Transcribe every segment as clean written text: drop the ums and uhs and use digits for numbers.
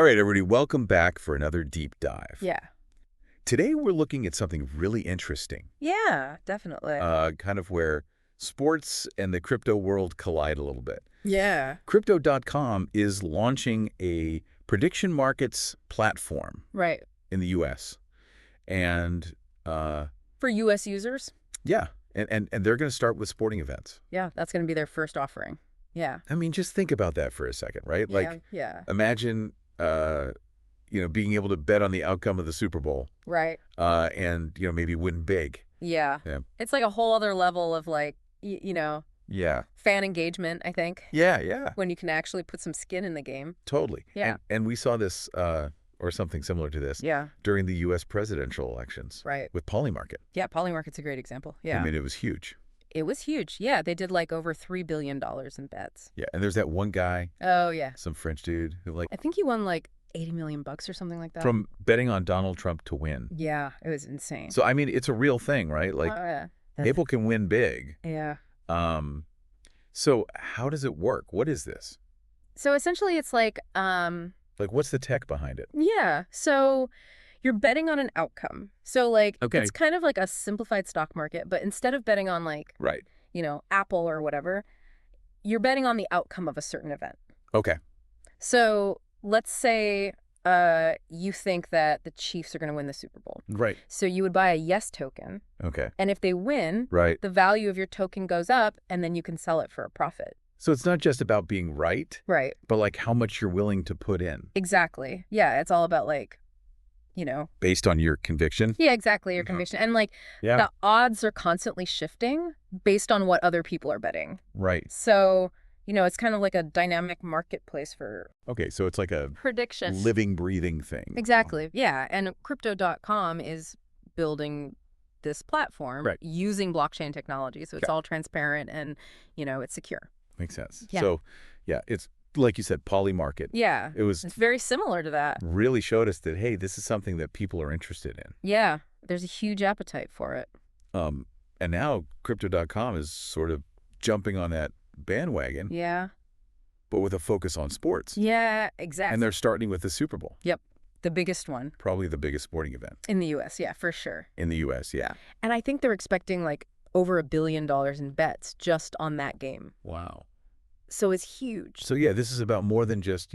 All right, everybody, welcome back for another deep dive. Yeah. Today, we're looking at something really interesting, Yeah, definitely. kind of where sports and the crypto world collide a little bit. Yeah. Crypto.com is launching a prediction markets platform Right. in the U.S. And, For U.S. users? yeah, and they're going to start with sporting events. Yeah, that's going to be their first offering. Yeah. I mean, just think about that for a second, right? Yeah. Imagine, being able to bet on the outcome of the Super Bowl. Right. And maybe win big. Yeah. Yeah. It's like a whole other level of Yeah. fan engagement, I think, Yeah. when you can actually put some skin in the game. Totally. Yeah. And we saw this, or something similar to this, Yeah. during the U.S. presidential elections. Right. With Polymarket. Yeah, Polymarket's a great example. Yeah. I mean, it was huge. It was huge. Yeah, they did like over $3 billion in bets. Yeah. And there's that one guy, Oh, yeah. some French dude, who I think he won like 80 million bucks or something like that. from betting on Donald Trump to win. Yeah, it was insane. So, I mean, it's a real thing, right? Like, yeah. people can win big. Yeah. So how does it work? What is this? So essentially it's like, What's the tech behind it? yeah, so you're betting on an outcome. So like, Okay. it's kind of like a simplified stock market, but instead of betting on like, Right. Apple or whatever, you're betting on the outcome of a certain event. Okay. So let's say you think that the Chiefs are going to win the Super Bowl. Right. So you would buy a yes token, Okay. and if they win, Right. the value of your token goes up, and then you can sell it for a profit. So it's not just about being right, Right. but like how much you're willing to put in Exactly. Yeah, it's all about like, based on your conviction. yeah, exactly, your conviction. And like Yeah. the odds are constantly shifting based on what other people are betting. Right. So, it's kind of like a dynamic marketplace for Okay. So it's like a prediction. living, breathing thing. Exactly. Yeah. And crypto.com is building this platform Right. using blockchain technology. So it's Okay. all transparent and, it's secure. Makes sense. Yeah. So, yeah, it's like you said, Polymarket. Yeah. It was It's very similar to that. really showed us that, hey, this is something that people are interested in. Yeah. There's a huge appetite for it. And now Crypto.com is sort of jumping on that bandwagon, Yeah. but with a focus on sports. Yeah, exactly. And they're starting with the Super Bowl, Yep. The biggest one probably the biggest sporting event in the U.S. Yeah, for sure. in the U.S. Yeah. And I think they're expecting like over $1 billion in bets just on that game. Wow. So it's huge. So, yeah, this is about more than just,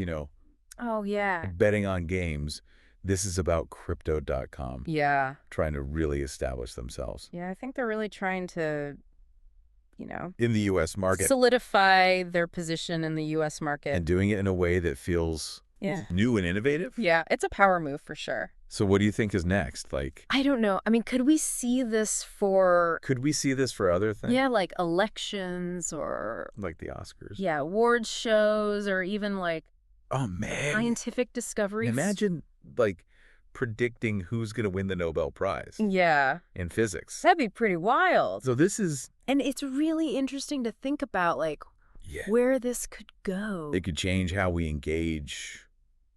Oh, yeah. betting on games. This is about Crypto.com Yeah. trying to really establish themselves Yeah, I think they're really trying to, in the U.S. market solidify their position in the U.S. market. and doing it in a way that feels Yeah. new and innovative. Yeah, it's a power move for sure. So what do you think is next? I don't know. I mean, could we see this for, Could we see this for other things? yeah, like elections or, Like the Oscars? yeah, awards shows or even like Oh, man. scientific discoveries? Imagine, predicting who's going to win the Nobel Prize Yeah. in physics. That'd be pretty wild. So this is, And it's really interesting to think about, like, yeah, where this could go. it could change how we engage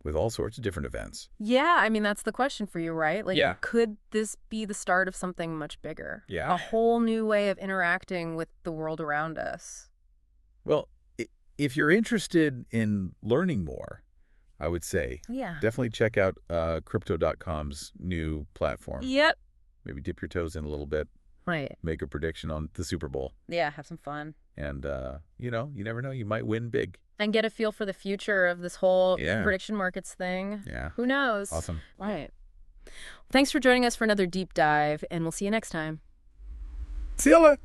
with all sorts of different events. Yeah, I mean, that's the question for you, right? Like, Yeah. could this be the start of something much bigger? Yeah. A whole new way of interacting with the world around us. Well, if you're interested in learning more, I would say Yeah. definitely check out Crypto.com's new platform. Yep. Maybe dip your toes in a little bit, Right. make a prediction on the Super Bowl. Yeah, have some fun. And, you never know, you might win big. And get a feel for the future of this whole Yeah. prediction markets thing. Yeah. Who knows? Awesome. Right. Thanks for joining us for another deep dive, and we'll see you next time. See ya.